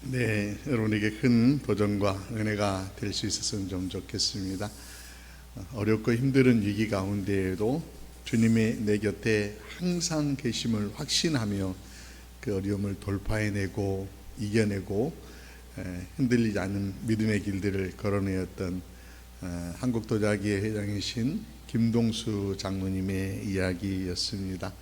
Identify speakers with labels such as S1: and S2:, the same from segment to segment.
S1: 네, 여러분에게 큰 도전과 은혜가 될 수 있었으면 좀 좋겠습니다. 어렵고 힘든 위기 가운데에도 주님의 내 곁에 항상 계심을 확신하며 그 어려움을 돌파해내고 이겨내고 흔들리지 않는 믿음의 길들을 걸어내었던 한국도자기의 회장이신 김동수 장로님의 이야기였습니다.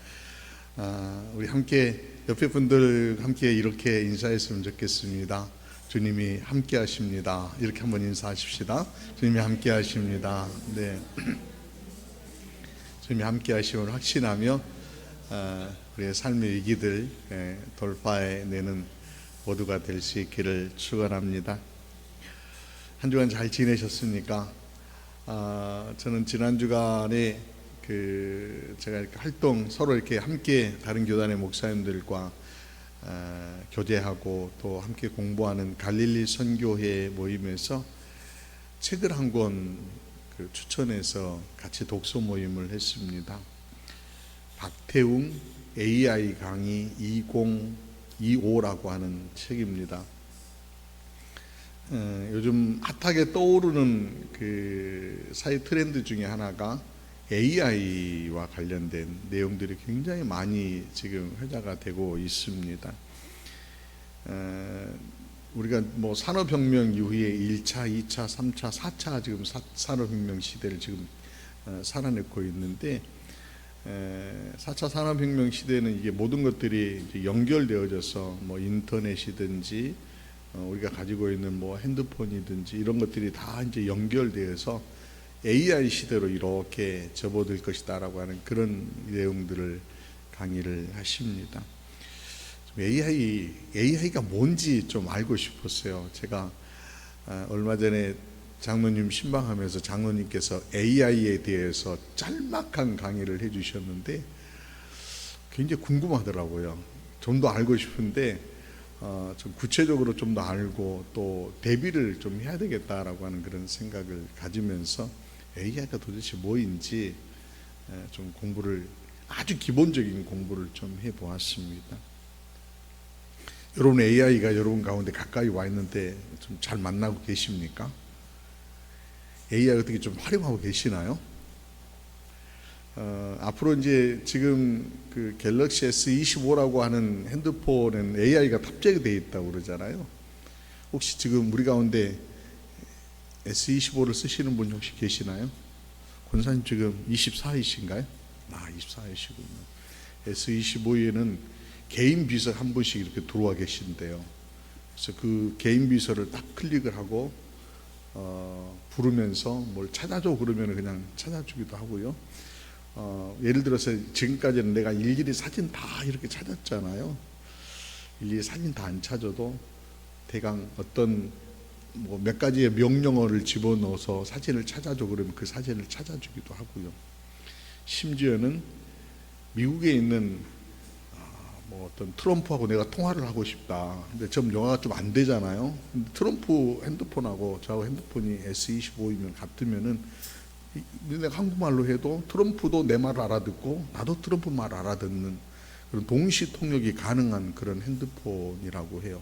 S1: 우리 함께 옆에 분들 함께 이렇게 인사했으면 좋겠습니다. 주님이 함께 하십니다. 이렇게 한번 인사하십시다. 주님이 함께 하십니다. 네. 주님이 함께 하심을 확신하며 우리의 삶의 위기들 돌파해내는 모두가 될 수 있기를 축원합니다. 한 주간 잘 지내셨습니까? 저는 지난 주간에 제가 이렇게 활동 서로 이렇게 함께 다른 교단의 목사님들과 교제하고 또 함께 공부하는 갈릴리 선교회 모임에서 책을 한 권 추천해서 같이 독서 모임을 했습니다. 박태웅 AI 강의 2025라고 하는 책입니다. 요즘 핫하게 떠오르는 사회 트렌드 중에 하나가 AI와 관련된 내용들이 굉장히 많이 지금 회자가 되고 있습니다. 우리가 뭐 산업혁명 이후에 1차, 2차, 3차, 4차 지금 산업혁명 시대를 지금 살아내고 있는데 4차 산업혁명 시대는 이게 모든 것들이 이제 연결되어져서 뭐 인터넷이든지 우리가 가지고 있는 뭐 핸드폰이든지 이런 것들이 다 이제 연결되어서 AI 시대로 이렇게 접어들 것이다라고 하는 그런 내용들을 강의를 하십니다. AI가 뭔지 좀 알고 싶었어요. 제가 얼마 전에 장로님 신방하면서 장로님께서 AI에 대해서 짤막한 강의를 해주셨는데 굉장히 궁금하더라고요. 좀 더 알고 싶은데 좀 구체적으로 좀 더 알고 또 대비를 좀 해야 되겠다라고 하는 그런 생각을 가지면서 AI가 도대체 뭐인지 좀 공부를 아주 기본적인 공부를 좀 해보았습니다. 여러분 AI가 여러분 가운데 가까이 와 있는데 좀 잘 만나고 계십니까? AI 어떻게 좀 활용하고 계시나요? 앞으로 이제 지금 그 갤럭시 S25라고 하는 핸드폰은 AI가 탑재되어 있다고 그러잖아요. 혹시 지금 우리 가운데 S25를 쓰시는 분 혹시 계시나요? 권사님 지금 24이신가요? 24이시군요. S25에는 개인 비서 한 분씩 이렇게 들어와 계신데요. 그래서 그 개인 비서를 딱 클릭을 하고 부르면서 뭘 찾아줘 그러면 그냥 찾아주기도 하고요. 예를 들어서 지금까지는 내가 일일이 사진 다 이렇게 찾았잖아요. 일일이 사진 다 안 찾아도 대강 어떤 뭐 몇 가지의 명령어를 집어넣어서 사진을 찾아줘 그러면 그 사진을 찾아주기도 하고요. 심지어는 미국에 있는 뭐 어떤 트럼프하고 내가 통화를 하고 싶다. 근데 좀 영어가 좀 안 되잖아요. 근데 트럼프 핸드폰하고 저하고 핸드폰이 S25이면 같으면은 내가 한국말로 해도 트럼프도 내 말을 알아듣고 나도 트럼프 말 알아듣는 그런 동시 통역이 가능한 그런 핸드폰이라고 해요.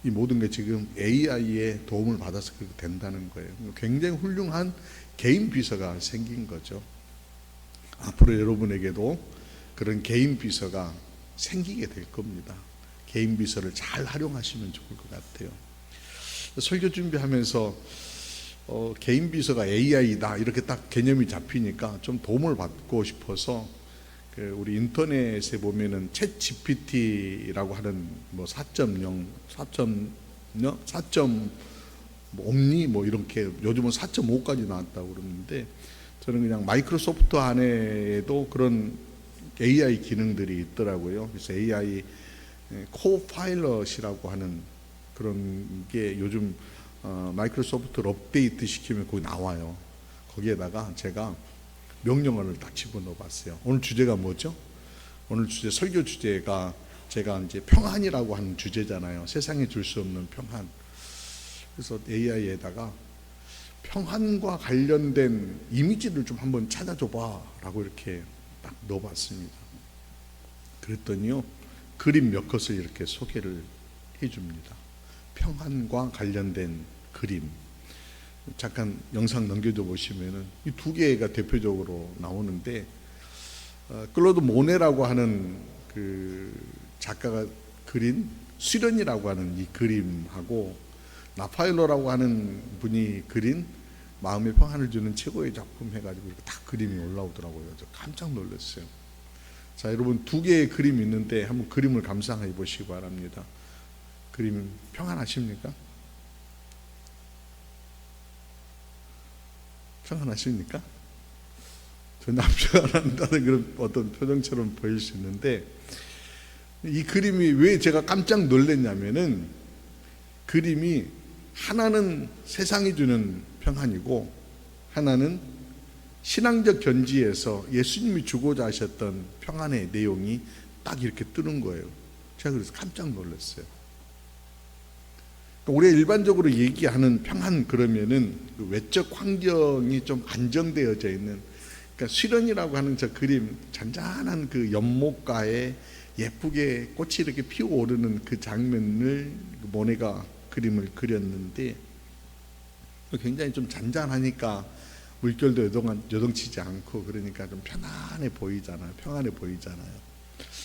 S1: 이 모든 게 지금 AI의 도움을 받아서 그렇게 된다는 거예요. 굉장히 훌륭한 개인 비서가 생긴 거죠. 앞으로 여러분에게도 그런 개인 비서가 생기게 될 겁니다. 개인 비서를 잘 활용하시면 좋을 것 같아요. 설교 준비하면서 개인 비서가 AI다 이렇게 딱 개념이 잡히니까 좀 도움을 받고 싶어서 우리 인터넷에 보면은 챗 GPT라고 하는 뭐 4.0, 4.0, 옴니 뭐 이렇게 요즘은 4.5까지 나왔다고 그러는데 저는 그냥 마이크로소프트 안에도 그런 AI 기능들이 있더라고요. 그래서 AI 코파일럿이라고 하는 그런 게 요즘 마이크로소프트를 업데이트 시키면 거기 나와요. 거기에다가 제가 명령어를 딱 집어넣어 봤어요. 오늘 주제가 뭐죠? 오늘 설교 주제가 제가 이제 평안이라고 하는 주제잖아요. 세상에 줄 수 없는 평안. 그래서 AI에다가 평안과 관련된 이미지를 좀 한번 찾아줘봐 라고 이렇게 딱 넣어봤습니다. 그랬더니요, 그림 몇 컷을 이렇게 소개를 해줍니다. 평안과 관련된 그림, 잠깐 영상 넘겨줘 보시면은 이 두 개가 대표적으로 나오는데, 클로드 모네라고 하는 그 작가가 그린 수련이라고 하는 이 그림하고 라파엘로라고 하는 분이 그린 마음의 평안을 주는 최고의 작품 해가지고 이렇게 다 그림이 올라오더라고요. 저 깜짝 놀랐어요. 자, 여러분 두 개의 그림이 있는데 한번 그림을 감상해 보시기 바랍니다. 그림 평안하십니까? 평안하십니까? 전혀 평안한다는 그런 어떤 표정처럼 보일 수 있는데, 이 그림이 왜 제가 깜짝 놀랐냐면은, 그림이 하나는 세상이 주는 평안이고 하나는 신앙적 견지에서 예수님이 주고자 하셨던 평안의 내용이 딱 이렇게 뜨는 거예요. 제가 그래서 깜짝 놀랐어요. 우리가 일반적으로 얘기하는 평안 그러면은 그 외적 환경이 좀 안정되어져 있는, 그러니까 수련이라고 하는 저 그림, 잔잔한 그 연못가에 예쁘게 꽃이 이렇게 피어오르는 그 장면을 모네가 그림을 그렸는데, 굉장히 좀 잔잔하니까 물결도 요동치지 않고 그러니까 좀 편안해 보이잖아요. 평안해 보이잖아요.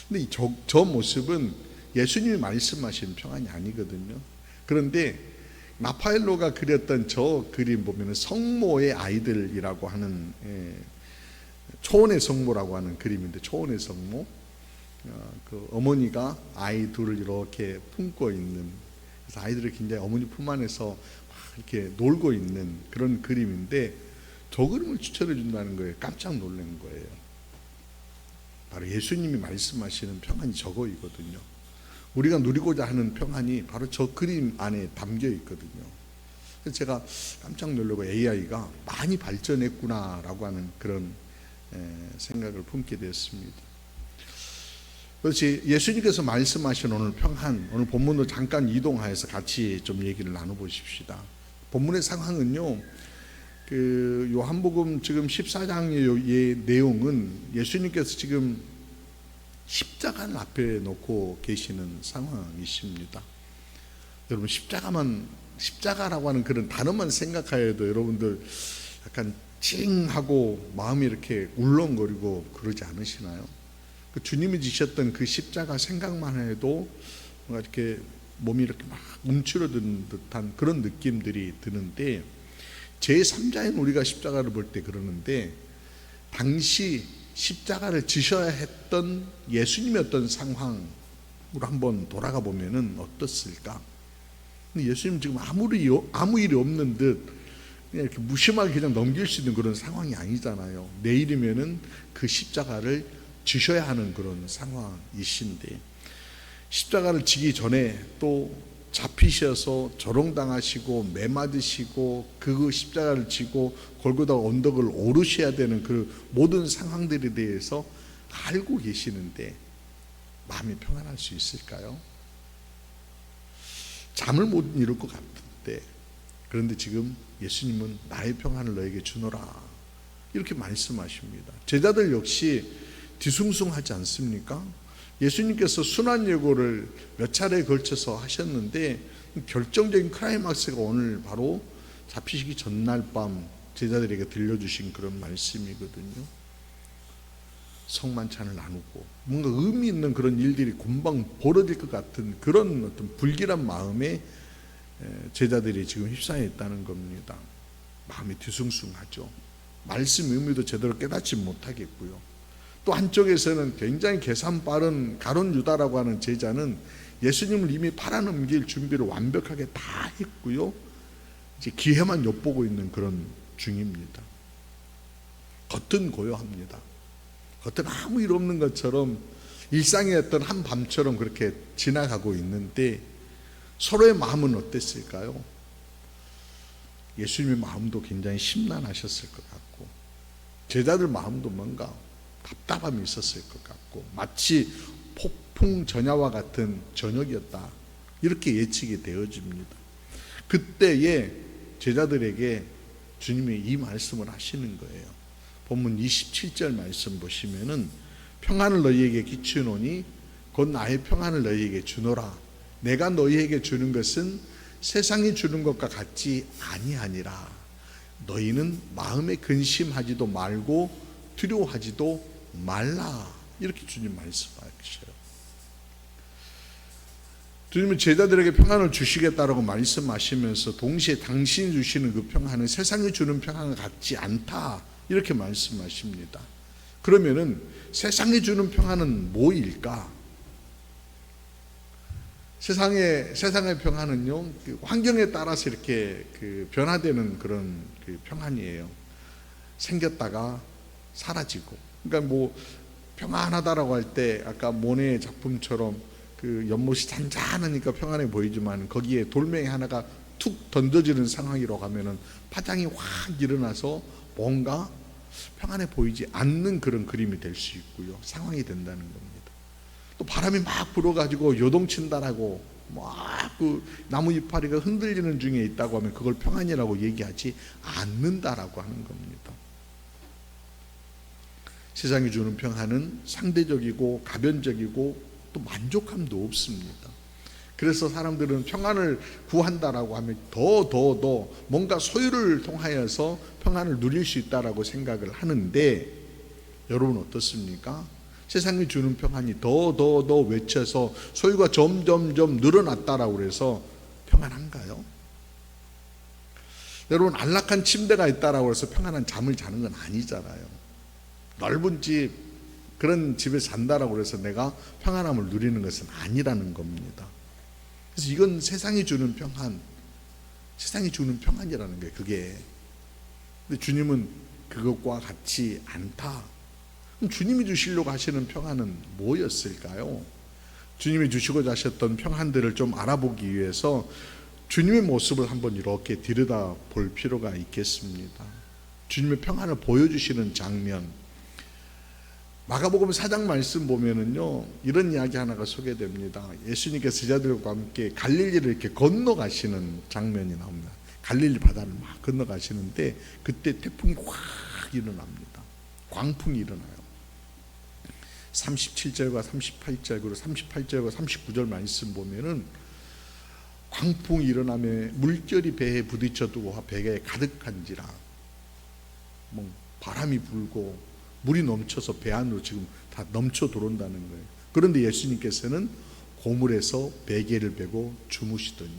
S1: 근데 저 모습은 예수님이 말씀하신 평안이 아니거든요. 그런데 라파엘로가 그렸던 저 그림 보면은 성모의 아이들이라고 하는, 초원의 성모라고 하는 그림인데, 초원의 성모, 그 어머니가 아이 둘을 이렇게 품고 있는, 그래서 아이들을 굉장히 어머니 품 안에서 막 이렇게 놀고 있는 그런 그림인데, 저 그림을 추천해 준다는 거예요. 깜짝 놀란 거예요. 바로 예수님이 말씀하시는 평안이 저거이거든요. 우리가 누리고자 하는 평안이 바로 저 그림 안에 담겨 있거든요. 그래서 제가 깜짝 놀라고 AI가 많이 발전했구나라고 하는 그런 생각을 품게 됐습니다. 그렇지, 예수님께서 말씀하신 오늘 평안, 오늘 본문으로 잠깐 이동하여서 같이 좀 얘기를 나눠보십시다. 본문의 상황은요, 그 요한복음 지금 14장의 내용은 예수님께서 지금 십자가를 앞에 놓고 계시는 상황이십니다. 여러분, 십자가라고 하는 그런 단어만 생각하여도 여러분들 약간 찡하고 마음이 이렇게 울렁거리고 그러지 않으시나요? 그 주님이 지셨던 그 십자가 생각만 해도 뭔가 이렇게 몸이 이렇게 막 움츠러드는 듯한 그런 느낌들이 드는데, 제3자인 우리가 십자가를 볼 때 그러는데, 당시 십자가를 지셔야 했던 예수님의 어떤 상황으로 한번 돌아가 보면은 어떻을까? 근데 예수님 지금 아무 일이 없는 듯 그냥 이렇게 무심하게 그냥 넘길 수 있는 그런 상황이 아니잖아요. 내일이면은 그 십자가를 지셔야 하는 그런 상황이신데, 십자가를 지기 전에 또 잡히셔서 조롱당하시고 매 맞으시고 그 십자가를 지고 골고다 언덕을 오르셔야 되는 그 모든 상황들에 대해서 알고 계시는데 마음이 평안할 수 있을까요? 잠을 못 이룰 것 같은데, 그런데 지금 예수님은 나의 평안을 너에게 주노라 이렇게 말씀하십니다. 제자들 역시 뒤숭숭하지 않습니까? 예수님께서 순환예고를 몇 차례에 걸쳐서 하셨는데, 결정적인 클라이막스가 오늘 바로 잡히시기 전날 밤 제자들에게 들려주신 그런 말씀이거든요. 성만찬을 나누고 뭔가 의미 있는 그런 일들이 금방 벌어질 것 같은 그런 어떤 불길한 마음에 제자들이 지금 휩싸여 있다는 겁니다. 마음이 뒤숭숭하죠. 말씀 의미도 제대로 깨닫지 못하겠고요. 또 한쪽에서는 굉장히 계산 빠른 가룟 유다라고 하는 제자는 예수님을 이미 팔아넘길 준비를 완벽하게 다 했고요. 이제 기회만 엿보고 있는 그런 중입니다. 겉은 고요합니다. 겉은 아무 일 없는 것처럼 일상의 어떤 한 밤처럼 그렇게 지나가고 있는데, 서로의 마음은 어땠을까요? 예수님의 마음도 굉장히 심란하셨을 것 같고, 제자들 마음도 뭔가 답답함이 있었을 것 같고, 마치 폭풍 전야와 같은 저녁이었다 이렇게 예측이 되어집니다. 그때에 제자들에게 주님이 이 말씀을 하시는 거예요. 본문 27절 말씀 보시면은, 평안을 너희에게 끼치노니 곧 나의 평안을 너희에게 주노라. 내가 너희에게 주는 것은 세상이 주는 것과 같지 아니하니라. 너희는 마음에 근심하지도 말고 두려워하지도 말라. 이렇게 주님 말씀하셔요. 주님은 제자들에게 평안을 주시겠다라고 말씀하시면서 동시에 당신이 주시는 그 평안은 세상이 주는 평안과 같지 않다. 이렇게 말씀하십니다. 그러면은 세상이 주는 평안은 뭐일까? 세상의 평안은요, 환경에 따라서 이렇게 변화되는 그런 평안이에요. 생겼다가 사라지고. 그러니까 뭐 평안하다라고 할 때 아까 모네의 작품처럼 연못이 잔잔하니까 평안해 보이지만 거기에 돌멩이 하나가 툭 던져지는 상황이라고 하면은 파장이 확 일어나서 뭔가 평안해 보이지 않는 그런 그림이 될 수 있고요. 상황이 된다는 겁니다. 또 바람이 막 불어가지고 요동친다라고 막 나무 이파리가 흔들리는 중에 있다고 하면 그걸 평안이라고 얘기하지 않는다라고 하는 겁니다. 세상이 주는 평안은 상대적이고 가변적이고 또 만족함도 없습니다. 그래서 사람들은 평안을 구한다라고 하면 더 뭔가 소유를 통하여서 평안을 누릴 수 있다라고 생각을 하는데, 여러분 어떻습니까? 세상이 주는 평안이 더 외쳐서 소유가 점점 늘어났다라고 해서 평안한가요? 여러분, 안락한 침대가 있다라고 해서 평안한 잠을 자는 건 아니잖아요. 넓은 집, 그런 집에 산다라고 해서 내가 평안함을 누리는 것은 아니라는 겁니다. 그래서 이건 세상이 주는 평안, 세상이 주는 평안이라는 거예요. 그게. 근데 주님은 그것과 같지 않다. 그럼 주님이 주시려고 하시는 평안은 뭐였을까요? 주님이 주시고자 하셨던 평안들을 좀 알아보기 위해서 주님의 모습을 한번 이렇게 들여다 볼 필요가 있겠습니다. 주님의 평안을 보여주시는 장면, 마가복음 4장 말씀 보면은요, 이런 이야기 하나가 소개됩니다. 예수님께서 제자들과 함께 갈릴리를 이렇게 건너가시는 장면이 나옵니다. 갈릴리 바다를 막 건너가시는데 그때 태풍이 확 일어납니다. 광풍이 일어나요. 37절과 38절 그리고 38절과 39절 말씀 보면은 광풍이 일어나며 물결이 배에 부딪혀도 배에 가득한지라, 뭐 바람이 불고 물이 넘쳐서 배 안으로 지금 다 넘쳐 들어온다는 거예요. 그런데 예수님께서는 고물에서 베개를 베고 주무시더니,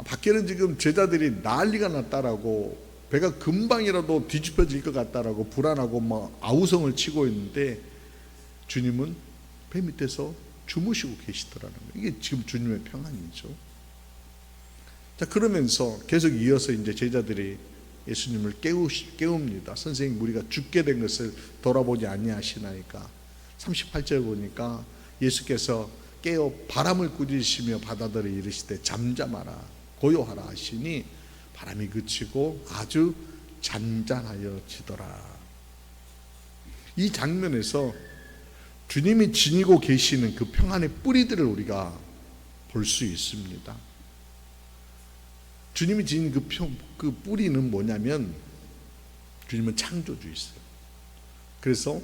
S1: 밖에는 지금 제자들이 난리가 났다라고, 배가 금방이라도 뒤집어질 것 같다라고 불안하고 막 아우성을 치고 있는데 주님은 배 밑에서 주무시고 계시더라는 거예요. 이게 지금 주님의 평안이죠. 자, 그러면서 계속 이어서 이제 제자들이 예수님을 깨웁니다. 선생님, 우리가 죽게 된 것을 돌아보지 아니하시나이까. 38절 보니까 예수께서 깨어 바람을 꾸짖으시며 바다들을 이르시되 잠잠하라 고요하라 하시니 바람이 그치고 아주 잔잔하여지더라. 이 장면에서 주님이 지니고 계시는 그 평안의 뿌리들을 우리가 볼 수 있습니다. 주님이 지닌 그 뿌리는 뭐냐면, 주님은 창조주이세요. 그래서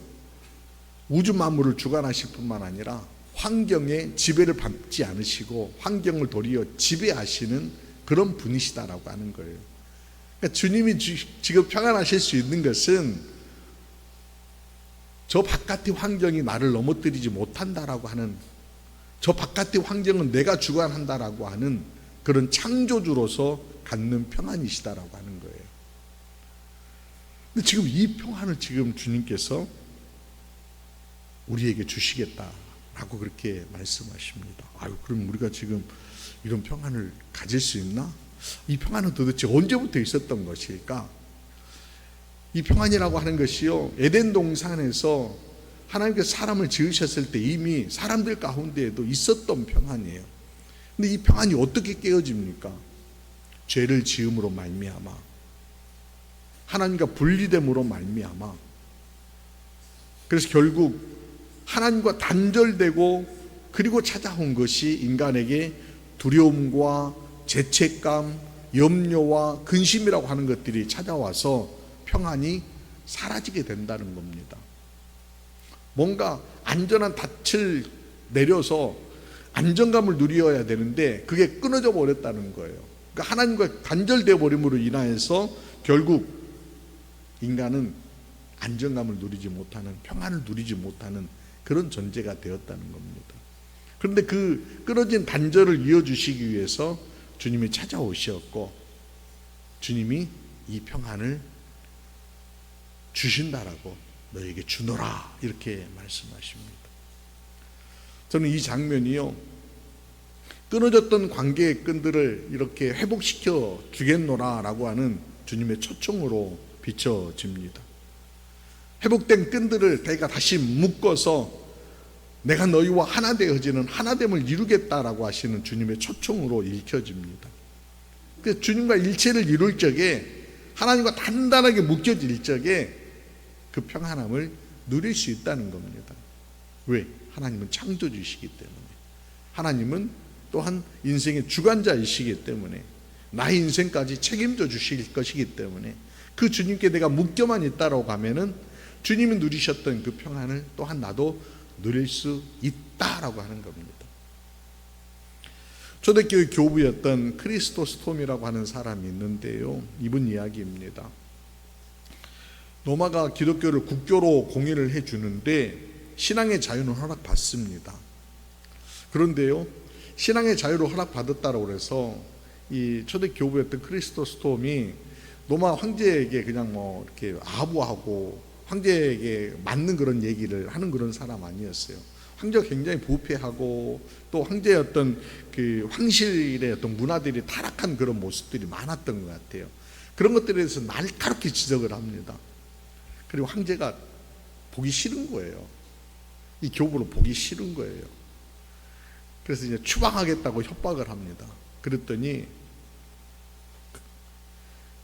S1: 우주 만물을 주관하실 뿐만 아니라 환경에 지배를 받지 않으시고 환경을 도리어 지배하시는 그런 분이시다라고 하는 거예요. 그러니까 주님이 지금 평안하실 수 있는 것은 저 바깥의 환경이 나를 넘어뜨리지 못한다라고 하는, 저 바깥의 환경은 내가 주관한다라고 하는 그런 창조주로서 갖는 평안이시다라고 하는 거예요. 근데 지금 이 평안을 지금 주님께서 우리에게 주시겠다라고 그렇게 말씀하십니다. 아유, 그럼 우리가 지금 이런 평안을 가질 수 있나? 이 평안은 도대체 언제부터 있었던 것일까? 이 평안이라고 하는 것이요, 에덴 동산에서 하나님께서 사람을 지으셨을 때 이미 사람들 가운데에도 있었던 평안이에요. 근데 이 평안이 어떻게 깨어집니까? 죄를 지음으로 말미암아, 하나님과 분리됨으로 말미암아. 그래서 결국 하나님과 단절되고, 그리고 찾아온 것이 인간에게 두려움과 죄책감, 염려와 근심이라고 하는 것들이 찾아와서 평안이 사라지게 된다는 겁니다. 뭔가 안전한 닻을 내려서 안정감을 누려야 되는데 그게 끊어져 버렸다는 거예요. 그러니까 하나님과 단절되어 버림으로 인하여서 결국 인간은 안정감을 누리지 못하는, 평안을 누리지 못하는 그런 존재가 되었다는 겁니다. 그런데 그 끊어진 단절을 이어주시기 위해서 주님이 찾아오셨고, 주님이 이 평안을 주신다라고, 너에게 주노라, 이렇게 말씀하십니다. 저는 이 장면이요, 끊어졌던 관계의 끈들을 이렇게 회복시켜 주겠노라 라고 하는 주님의 초청으로 비춰집니다. 회복된 끈들을 내가 다시 묶어서 내가 너희와 하나 되어지는 하나됨을 이루겠다라고 하시는 주님의 초청으로 읽혀집니다. 그 주님과 일체를 이룰 적에, 하나님과 단단하게 묶여질 적에 그 평안함을 누릴 수 있다는 겁니다. 왜? 하나님은 창조주시기 때문에, 하나님은 또한 인생의 주관자이시기 때문에, 나의 인생까지 책임져 주실 것이기 때문에, 그 주님께 내가 묶여만 있다라고 하면은 주님이 누리셨던 그 평안을 또한 나도 누릴 수 있다라고 하는 겁니다. 초대교회 교부였던 크리스토스톰이라고 하는 사람이 있는데요, 이분 이야기입니다. 로마가 기독교를 국교로 공인을 해주는데 신앙의 자유는 허락받습니다. 그런데요, 신앙의 자유를 허락받았다고 해서 이 초대교부였던 크리스토스톰이 로마 황제에게 그냥 뭐 이렇게 아부하고 황제에게 맞는 그런 얘기를 하는 그런 사람 아니었어요. 황제가 굉장히 부패하고 또 황제의 어떤 그 황실의 어떤 문화들이 타락한 그런 모습들이 많았던 것 같아요. 그런 것들에 대해서 날카롭게 지적을 합니다. 그리고 황제가 보기 싫은 거예요. 이 교부를 보기 싫은 거예요. 그래서 이제 추방하겠다고 협박을 합니다. 그랬더니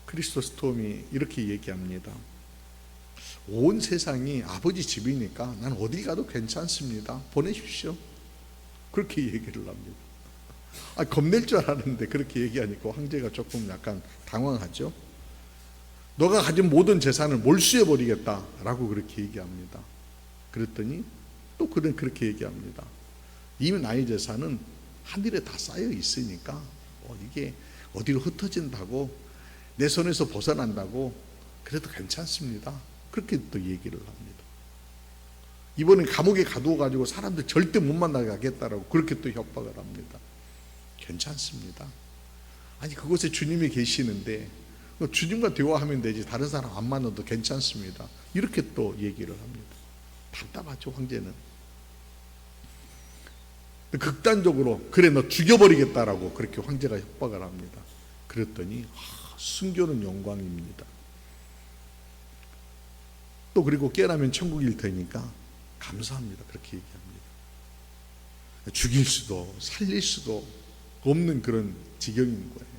S1: 크리스토스톰이 이렇게 얘기합니다. 온 세상이 아버지 집이니까 난 어디 가도 괜찮습니다. 보내십시오. 그렇게 얘기를 합니다. 겁낼 줄 알았는데 그렇게 얘기하니까 황제가 조금 약간 당황하죠. 너가 가진 모든 재산을 몰수해버리겠다라고 그렇게 얘기합니다. 그랬더니 또 그렇게 얘기합니다. 이미 나의 재산은 하늘에 다 쌓여 있으니까 이게 어디로 흩어진다고, 내 손에서 벗어난다고 그래도 괜찮습니다. 그렇게 또 얘기를 합니다. 이번에 감옥에 가두어가지고 사람들 절대 못 만나게 하겠다라고 그렇게 또 협박을 합니다. 괜찮습니다. 아니, 그곳에 주님이 계시는데 주님과 대화하면 되지 다른 사람 안 만나도 괜찮습니다. 이렇게 또 얘기를 합니다. 답답하죠, 황제는. 극단적으로 그래 너 죽여버리겠다라고 그렇게 황제가 협박을 합니다. 그랬더니 순교는 영광입니다. 또 그리고 깨어나면 천국일 테니까 감사합니다. 그렇게 얘기합니다. 죽일 수도 살릴 수도 없는 그런 지경인 거예요.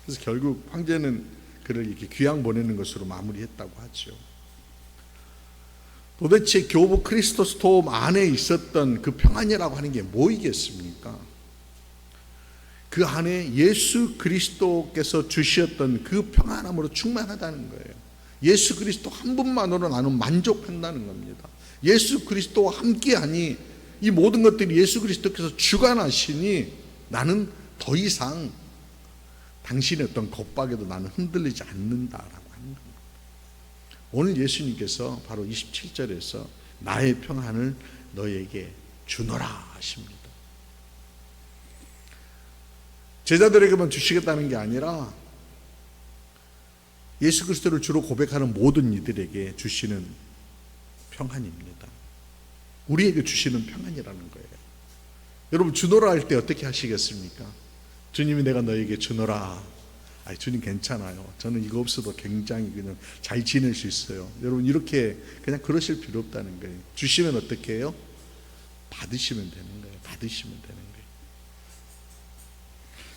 S1: 그래서 결국 황제는 그를 이렇게 귀양 보내는 것으로 마무리했다고 하죠. 도대체 교부 크리스토스톰 안에 있었던 그 평안이라고 하는 게 뭐이겠습니까? 그 안에 예수 그리스도께서 주셨던 그 평안함으로 충만하다는 거예요. 예수 그리스도 한 분만으로 나는 만족한다는 겁니다. 예수 그리스도와 함께하니 이 모든 것들이 예수 그리스도께서 주관하시니 나는 더 이상 당신의 어떤 겁박에도 나는 흔들리지 않는다라고 하는 겁니다. 오늘 예수님께서 바로 27절에서 나의 평안을 너에게 주노라 하십니다. 제자들에게만 주시겠다는 게 아니라 예수 그리스도를 주로 고백하는 모든 이들에게 주시는 평안입니다. 우리에게 주시는 평안이라는 거예요. 여러분, 주노라 할 때 어떻게 하시겠습니까? 주님이 내가 너에게 주노라. 주님 괜찮아요. 저는 이거 없어도 굉장히 그냥 잘 지낼 수 있어요. 여러분, 이렇게 그냥 그러실 필요 없다는 거예요. 주시면 어떻게 해요? 받으시면 되는 거예요. 받으시면 되는 거예요.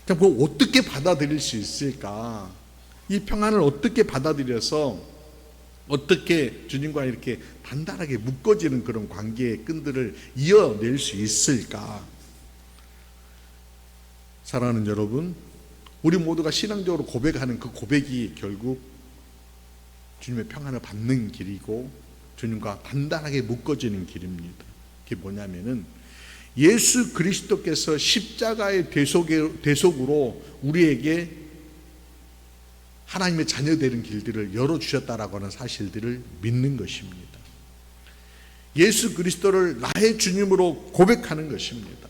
S1: 그럼 그걸 어떻게 받아들일 수 있을까? 이 평안을 어떻게 받아들여서 어떻게 주님과 이렇게 단단하게 묶어지는 그런 관계의 끈들을 이어낼 수 있을까? 사랑하는 여러분, 우리 모두가 신앙적으로 고백하는 그 고백이 결국 주님의 평안을 받는 길이고 주님과 단단하게 묶어지는 길입니다. 그게 뭐냐면은 예수 그리스도께서 십자가의 대속으로 우리에게 하나님의 자녀 되는 길들을 열어주셨다라고 하는 사실들을 믿는 것입니다. 예수 그리스도를 나의 주님으로 고백하는 것입니다.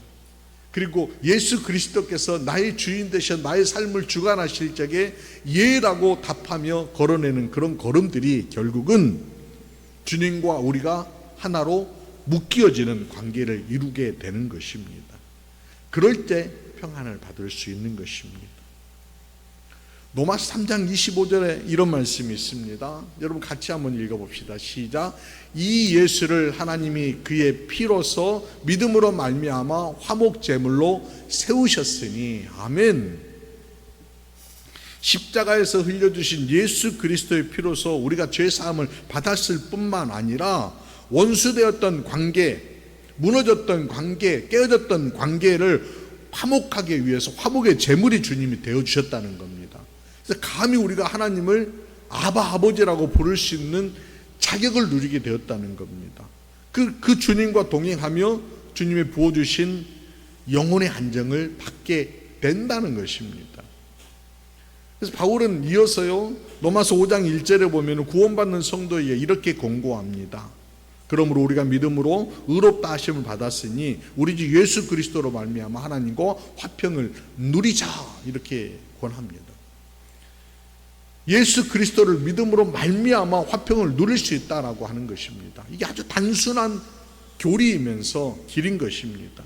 S1: 그리고 예수 그리스도께서 나의 주인 되셔 나의 삶을 주관하실 적에 예라고 답하며 걸어내는 그런 걸음들이 결국은 주님과 우리가 하나로 묶여지는 관계를 이루게 되는 것입니다. 그럴 때 평안을 받을 수 있는 것입니다. 로마서 3장 25절에 이런 말씀이 있습니다. 여러분 같이 한번 읽어봅시다. 시작. 이 예수를 하나님이 그의 피로서 믿음으로 말미암아 화목제물로 세우셨으니 아멘. 십자가에서 흘려주신 예수 그리스도의 피로서 우리가 죄사함을 받았을 뿐만 아니라 원수되었던 관계, 무너졌던 관계, 깨어졌던 관계를 화목하기 위해서 화목의 제물이 주님이 되어주셨다는 겁니다. 그래서 감히 우리가 하나님을 아버지라고 부를 수 있는 자격을 누리게 되었다는 겁니다. 그 주님과 동행하며 주님이 부어주신 영혼의 안정을 받게 된다는 것입니다. 그래서 바울은 이어서요 로마서 5장 1절에 보면 구원받는 성도에게 이렇게 권고합니다. 그러므로 우리가 믿음으로 의롭다 하심을 받았으니 우리 주 예수 그리스도로 말미암아 하나님과 화평을 누리자 이렇게 권합니다. 예수 그리스도를 믿음으로 말미암아 화평을 누릴 수 있다라고 하는 것입니다. 이게 아주 단순한 교리이면서 길인 것입니다.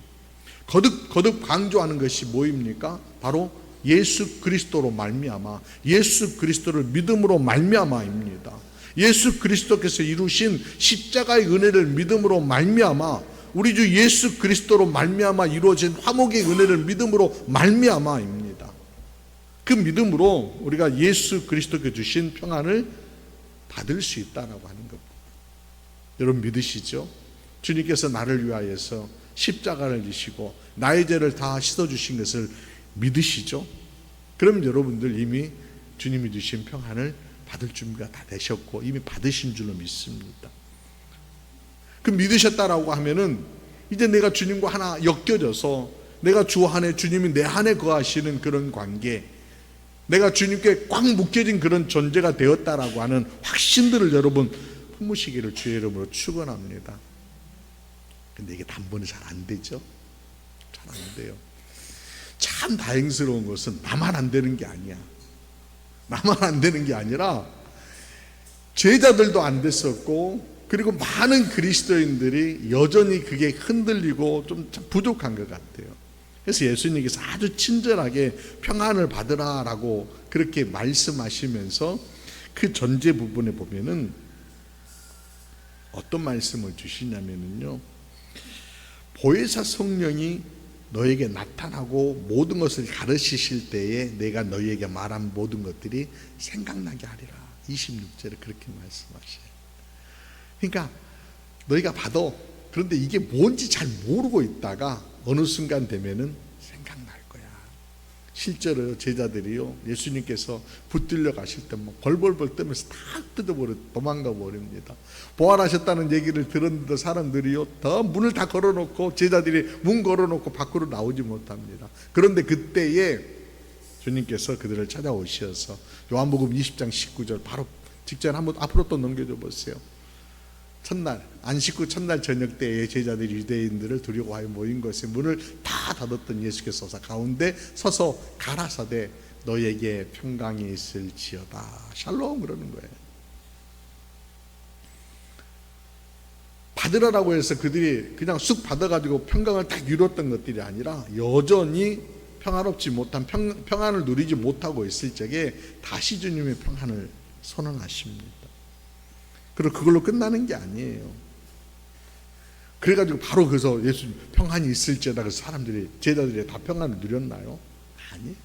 S1: 거듭 강조하는 것이 뭐입니까? 바로 예수 그리스도로 말미암아 예수 그리스도를 믿음으로 말미암아입니다. 예수 그리스도께서 이루신 십자가의 은혜를 믿음으로 말미암아 우리 주 예수 그리스도로 말미암아 이루어진 화목의 은혜를 믿음으로 말미암아입니다. 그 믿음으로 우리가 예수 그리스도께 주신 평안을 받을 수 있다라고 하는 겁니다. 여러분 믿으시죠? 주님께서 나를 위하여서 십자가를 지시고 나의 죄를 다 씻어주신 것을 믿으시죠? 그럼 여러분들 이미 주님이 주신 평안을 받을 준비가 다 되셨고 이미 받으신 줄로 믿습니다. 그 믿으셨다라고 하면은 이제 내가 주님과 하나 엮여져서 내가 주 안에 주님이 내 안에 거하시는 그런 관계, 내가 주님께 꽉 묶여진 그런 존재가 되었다라고 하는 확신들을 여러분 품으시기를 주의 이름으로 축원합니다. 근데 이게 단번에 잘 안 되죠? 잘 안 돼요. 참 다행스러운 것은 나만 안 되는 게 아니야. 나만 안 되는 게 아니라 제자들도 안 됐었고 그리고 많은 그리스도인들이 여전히 그게 흔들리고 좀 부족한 것 같아요. 그래서 예수님께서 아주 친절하게 평안을 받으라라고 그렇게 말씀하시면서 그 전제 부분에 보면은 어떤 말씀을 주시냐면요, 보혜사 성령이 너에게 나타나고 모든 것을 가르치실 때에 내가 너희에게 말한 모든 것들이 생각나게 하리라. 26절에 그렇게 말씀하셔요. 그러니까 너희가 받아. 그런데 이게 뭔지 잘 모르고 있다가 어느 순간 되면은 생각날 거야. 실제로 제자들이요 예수님께서 붙들려 가실 때 막 벌벌벌 떨면서 다 뜯어버려 도망가 버립니다. 부활하셨다는 얘기를 들었는데 사람들이요 더 문을 다 걸어놓고 제자들이 문 걸어놓고 밖으로 나오지 못합니다. 그런데 그때에 주님께서 그들을 찾아오셔서 요한복음 20장 19절 바로 직전 한번 앞으로 또 넘겨줘 보세요. 첫날 안식구 첫날 저녁 때에 제자들이 유대인들을 두려워하여 모인 것에 문을 다 닫았던 예수께서 가운데 서서 가라사대 너에게 평강이 있을지어다 샬롬 그러는 거예요. 받으라라고 해서 그들이 그냥 쑥 받아가지고 평강을 딱 이뤘던 것들이 아니라 여전히 평안롭지 못한 평안을 누리지 못하고 있을 적에 다시 주님의 평안을 선언하십니다. 그리고 그걸로 끝나는 게 아니에요. 그래가지고 바로 그래서 예수님 평안이 있을지어다 그래서 사람들이 제자들이 다 평안을 누렸나요? 아니에요.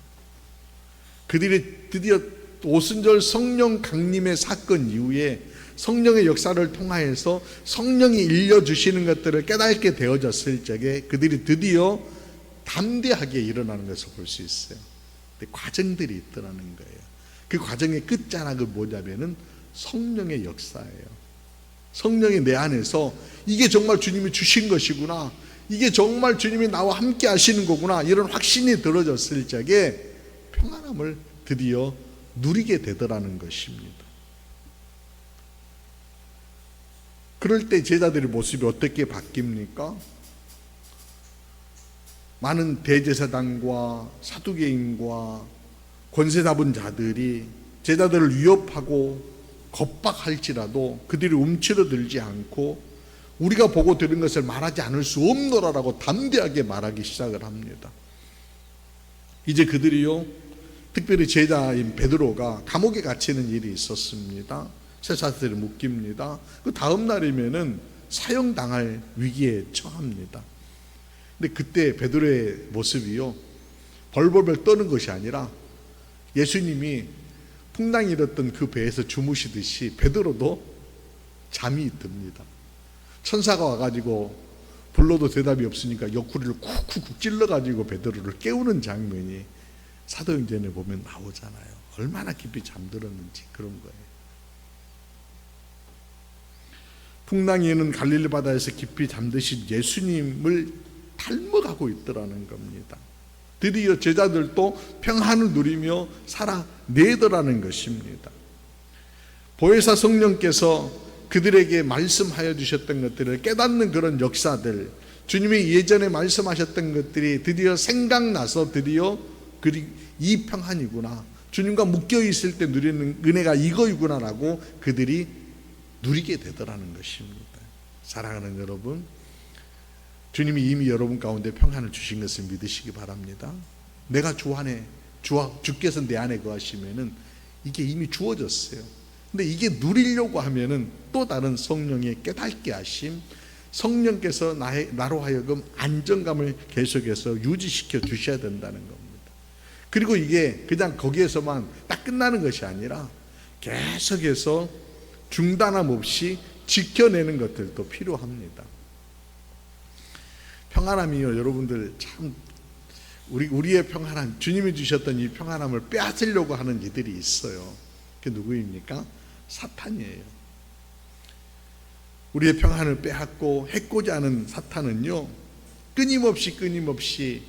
S1: 그들이 드디어 오순절 성령 강림의 사건 이후에 성령의 역사를 통하여서 성령이 일려주시는 것들을 깨닫게 되어졌을 적에 그들이 드디어 담대하게 일어나는 것을 볼 수 있어요. 근데 과정들이 있더라는 거예요. 그 과정의 끝자락을 뭐냐면은 성령의 역사예요. 성령이 내 안에서 이게 정말 주님이 주신 것이구나, 이게 정말 주님이 나와 함께 하시는 거구나, 이런 확신이 들어졌을 적에 평안함을 드디어 누리게 되더라는 것입니다. 그럴 때 제자들의 모습이 어떻게 바뀝니까? 많은 대제사장과 사두개인과 권세 잡은 자들이 제자들을 위협하고 겁박할지라도 그들이 움츠러들지 않고 우리가 보고 들은 것을 말하지 않을 수 없노라라고 담대하게 말하기 시작을 합니다. 이제 그들이요, 특별히 제자인 베드로가 감옥에 갇히는 일이 있었습니다. 쇠사슬에 묶입니다. 그 다음 날이면은 사형당할 위기에 처합니다. 근데 그때 베드로의 모습이요, 벌벌벌 떠는 것이 아니라 예수님이 풍랑이 일었던 그 배에서 주무시듯이 베드로도 잠이 듭니다. 천사가 와가지고 불러도 대답이 없으니까 옆구리를 쿡쿡쿡 찔러가지고 베드로를 깨우는 장면이 사도행전에 보면 나오잖아요. 얼마나 깊이 잠들었는지 그런 거예요. 풍랑이는 갈릴리 바다에서 깊이 잠드신 예수님을 닮아가고 있더라는 겁니다. 드디어 제자들도 평안을 누리며 살아내더라는 것입니다. 보혜사 성령께서 그들에게 말씀하여 주셨던 것들을 깨닫는 그런 역사들, 주님이 예전에 말씀하셨던 것들이 드디어 생각나서 드디어 이 평안이구나, 주님과 묶여 있을 때 누리는 은혜가 이거이구나라고 그들이 누리게 되더라는 것입니다. 사랑하는 여러분, 주님이 이미 여러분 가운데 평안을 주신 것을 믿으시기 바랍니다. 내가 주 안에, 주께서 내 안에 거하시면은 이게 이미 주어졌어요. 근데 이게 누리려고 하면은 또 다른 성령의 깨닫게 하심, 성령께서 나로 하여금 안정감을 계속해서 유지시켜 주셔야 된다는 겁니다. 그리고 이게 그냥 거기에서만 딱 끝나는 것이 아니라 계속해서 중단함 없이 지켜내는 것들도 필요합니다. 평안함이요, 여러분들 참 우리의 평안함, 주님이 주셨던 이 평안함을 빼앗으려고 하는 이들이 있어요. 그게 누구입니까? 사탄이에요. 우리의 평안을 빼앗고 해코자 하는 사탄은요, 끊임없이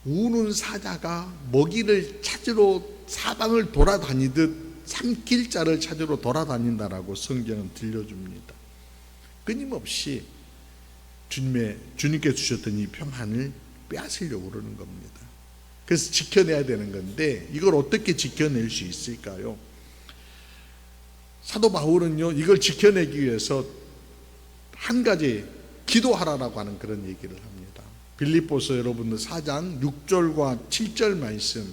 S1: 우는 사자가 먹이를 찾으러 사방을 돌아다니듯 삼킬 자를 찾으러 돌아다닌다라고 성경은 들려줍니다. 끊임없이 주님께 주셨던 이 평안을 빼앗으려고 그러는 겁니다. 그래서 지켜내야 되는 건데 이걸 어떻게 지켜낼 수 있을까요? 사도 바울은요, 이걸 지켜내기 위해서 한 가지 기도하라라고 하는 그런 얘기를 합니다. 빌립보서 여러분들 4장 6절과 7절 말씀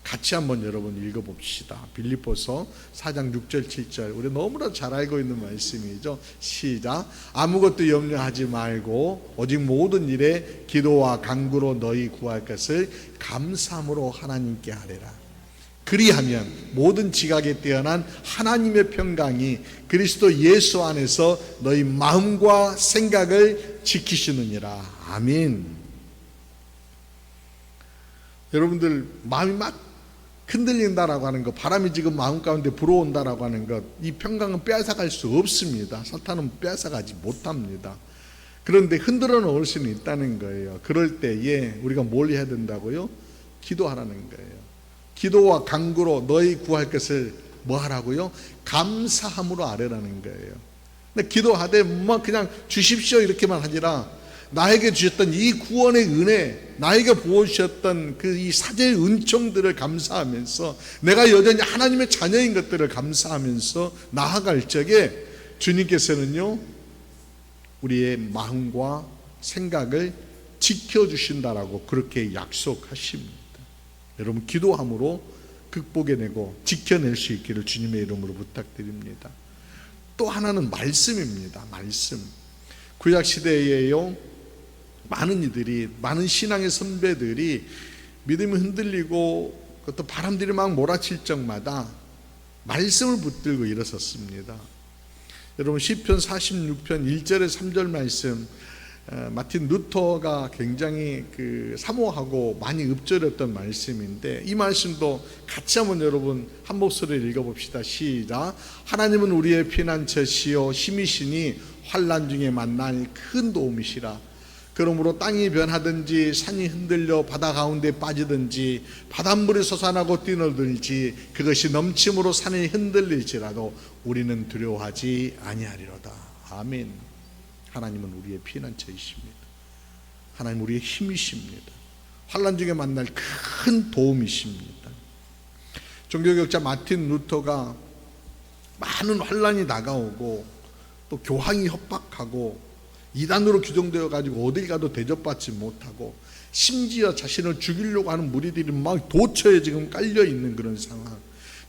S1: 같이 한번 여러분 읽어봅시다. 빌립보서 4장 6절 7절, 우리 너무나 잘 알고 있는 말씀이죠. 시작. 아무것도 염려하지 말고 오직 모든 일에 기도와 간구로 너희 구할 것을 감사함으로 하나님께 하래라. 그리하면 모든 지각에 뛰어난 하나님의 평강이 그리스도 예수 안에서 너희 마음과 생각을 지키시느니라. 아멘. 여러분들 마음이 막 흔들린다라고 하는 것, 바람이 지금 마음 가운데 불어온다라고 하는 것, 이 평강은 빼앗아갈 수 없습니다. 사탄은 빼앗아가지 못합니다. 그런데 흔들어 놓을 수는 있다는 거예요. 그럴 때에 우리가 뭘 해야 된다고요? 기도하라는 거예요. 기도와 간구로 너희 구할 것을 뭐 하라고요? 감사함으로 아뢰라는 거예요. 근데 기도하되 뭐 그냥 주십시오 이렇게만 하지라, 나에게 주셨던 이 구원의 은혜, 나에게 부어주셨던 그 이 사제의 은총들을 감사하면서 내가 여전히 하나님의 자녀인 것들을 감사하면서 나아갈 적에 주님께서는요, 우리의 마음과 생각을 지켜주신다라고 그렇게 약속하십니다. 여러분, 기도함으로 극복해내고 지켜낼 수 있기를 주님의 이름으로 부탁드립니다. 또 하나는 말씀입니다. 말씀. 구약시대에요, 많은 이들이, 많은 신앙의 선배들이 믿음이 흔들리고 또 바람들이 막 몰아칠 적마다 말씀을 붙들고 일어섰습니다. 여러분, 시편 46편 1절에 3절 말씀, 마틴 루터가 굉장히 사모하고 많이 읊조렸던 말씀인데, 이 말씀도 같이 한번 여러분 한 목소리를 읽어봅시다. 시작. 하나님은 우리의 피난처시요 힘이시니 환난 중에 만날 큰 도움이시라. 그러므로 땅이 변하든지 산이 흔들려 바다 가운데 빠지든지 바닷물이 솟아나고 뛰어들지 그것이 넘침으로 산이 흔들릴지라도 우리는 두려워하지 아니하리로다. 아멘. 하나님은 우리의 피난처이십니다. 하나님 우리의 힘이십니다. 환난 중에 만날 큰 도움이십니다. 종교개혁자 마틴 루터가 많은 환난이 다가오고 또 교황이 협박하고 이단으로 규정되어 가지고 어딜 가도 대접받지 못하고 심지어 자신을 죽이려고 하는 무리들이 막 도처에 지금 깔려 있는 그런 상황,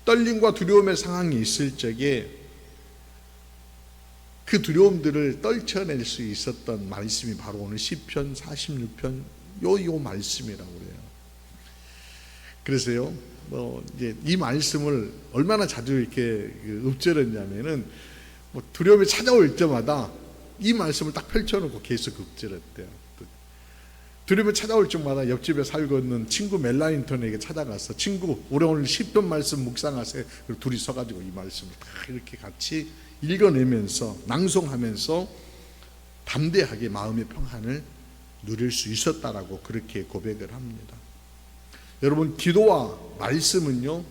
S1: 떨림과 두려움의 상황이 있을 적에 그 두려움들을 떨쳐낼 수 있었던 말씀이 바로 오늘 시편 46편 요 말씀이라고 그래요. 그래서요, 이제 이 말씀을 얼마나 자주 이렇게 읊조렸냐면은 두려움이 찾아올 때마다 이 말씀을 딱 펼쳐놓고 계속 읊조렸대요. 두려움이 찾아올 때마다 옆집에 살고 있는 친구 멜라인턴에게 찾아가서 친구, 우리 오늘 시편 말씀 묵상하세요. 그리고 둘이 서가지고 이 말씀을 다 이렇게 같이 읽어내면서 낭송하면서 담대하게 마음의 평안을 누릴 수 있었다라고 그렇게 고백을 합니다. 여러분, 기도와 말씀은요,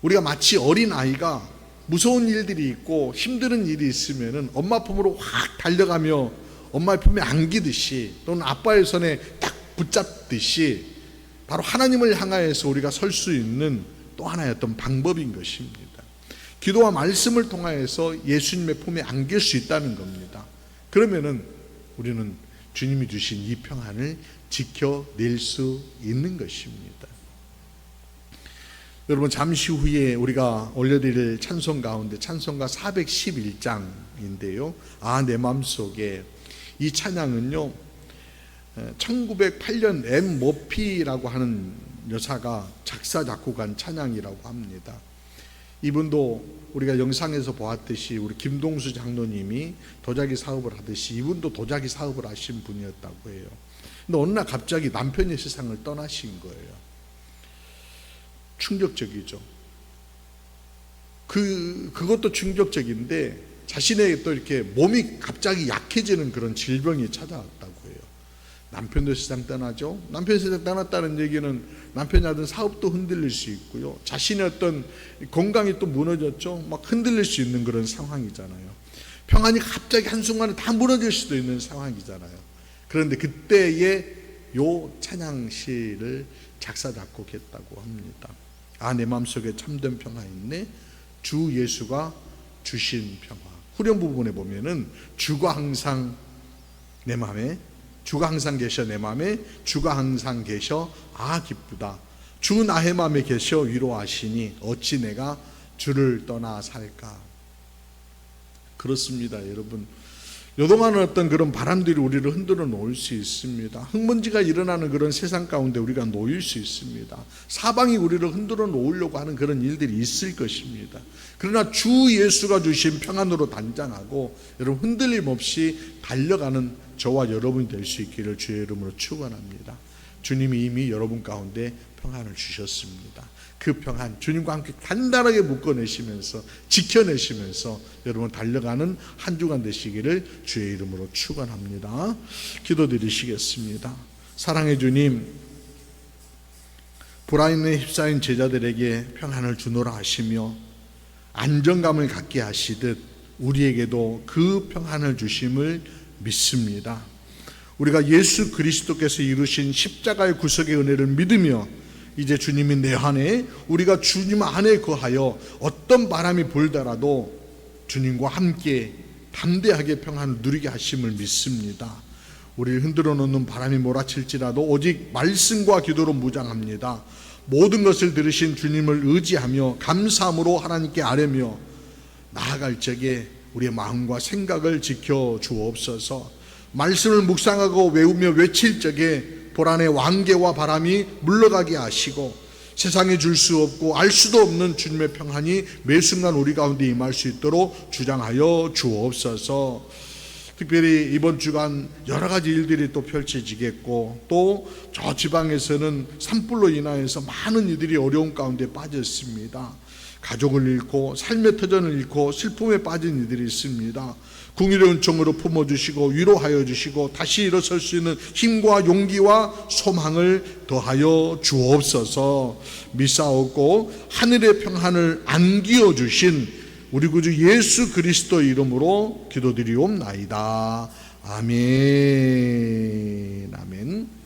S1: 우리가 마치 어린아이가 무서운 일들이 있고 힘든 일이 있으면은 엄마 품으로 확 달려가며 엄마의 품에 안기듯이 또는 아빠의 손에 딱 붙잡듯이 바로 하나님을 향하여서 우리가 설 수 있는 또 하나의 어떤 방법인 것입니다. 기도와 말씀을 통하여서 예수님의 품에 안길 수 있다는 겁니다. 그러면은 우리는 주님이 주신 이 평안을 지켜낼 수 있는 것입니다. 여러분, 잠시 후에 우리가 올려드릴 찬송 가운데 찬송가 411장인데요. 내 맘속에, 이 찬양은요 1908년 엠 머피라고 하는 여사가 작사 작곡한 찬양이라고 합니다. 이분도 우리가 영상에서 보았듯이 우리 김동수 장로님이 도자기 사업을 하듯이 이분도 도자기 사업을 하신 분이었다고 해요. 근데 어느 날 갑자기 남편이 세상을 떠나신 거예요. 충격적이죠. 그것도 충격적인데 자신의 또 이렇게 몸이 갑자기 약해지는 그런 질병이 찾아왔다고 해요. 남편도 세상 떠나죠. 남편 세상 떠났다는 얘기는 남편이 하던 사업도 흔들릴 수 있고요. 자신의 어떤 건강이 또 무너졌죠. 막 흔들릴 수 있는 그런 상황이잖아요. 평안이 갑자기 한순간에 다 무너질 수도 있는 상황이잖아요. 그런데 그때에 요 찬양시를 작사 작곡했다고 합니다. 내 마음속에 참된 평화 있네. 주 예수가 주신 평화. 후렴 부분에 보면은 주가 항상 내 마음에, 주가 항상 계셔 내 마음에, 주가 항상 계셔 기쁘다. 주 나의 마음에 계셔 위로하시니 어찌 내가 주를 떠나 살까. 그렇습니다, 여러분. 요동하는 어떤 그런 바람들이 우리를 흔들어 놓을 수 있습니다. 흙먼지가 일어나는 그런 세상 가운데 우리가 놓일 수 있습니다. 사방이 우리를 흔들어 놓으려고 하는 그런 일들이 있을 것입니다. 그러나 주 예수가 주신 평안으로 단장하고 여러분 흔들림 없이 달려가는 저와 여러분이 될 수 있기를 주의 이름으로 축원합니다. 주님이 이미 여러분 가운데 평안을 주셨습니다. 그 평안 주님과 함께 단단하게 묶어내시면서 지켜내시면서 여러분 달려가는 한 주간 되시기를 주의 이름으로 축원합니다. 기도드리시겠습니다. 사랑의 주님, 불안에 휩싸인 제자들에게 평안을 주노라 하시며 안정감을 갖게 하시듯 우리에게도 그 평안을 주심을 믿습니다. 우리가 예수 그리스도께서 이루신 십자가의 구속의 은혜를 믿으며 이제 주님이 내 안에, 우리가 주님 안에 거하여 어떤 바람이 불더라도 주님과 함께 담대하게 평안을 누리게 하심을 믿습니다. 우리를 흔들어 놓는 바람이 몰아칠지라도 오직 말씀과 기도로 무장합니다. 모든 것을 들으신 주님을 의지하며 감사함으로 하나님께 아뢰며 나아갈 적에 우리의 마음과 생각을 지켜 주옵소서. 말씀을 묵상하고 외우며 외칠 적에 불안의 왕개와 바람이 물러가게 하시고 세상에 줄 수 없고 알 수도 없는 주님의 평안이 매 순간 우리 가운데 임할 수 있도록 주장하여 주옵소서. 특별히 이번 주간 여러 가지 일들이 또 펼쳐지겠고 또 저 지방에서는 산불로 인하여서 많은 이들이 어려움 가운데 빠졌습니다. 가족을 잃고 삶의 터전을 잃고 슬픔에 빠진 이들이 있습니다. 긍휼의 은총으로 품어주시고 위로하여 주시고 다시 일어설 수 있는 힘과 용기와 소망을 더하여 주옵소서. 미사오고 하늘의 평안을 안기어 주신 우리 구주 예수 그리스도 이름으로 기도드리옵나이다. 아멘. 아멘.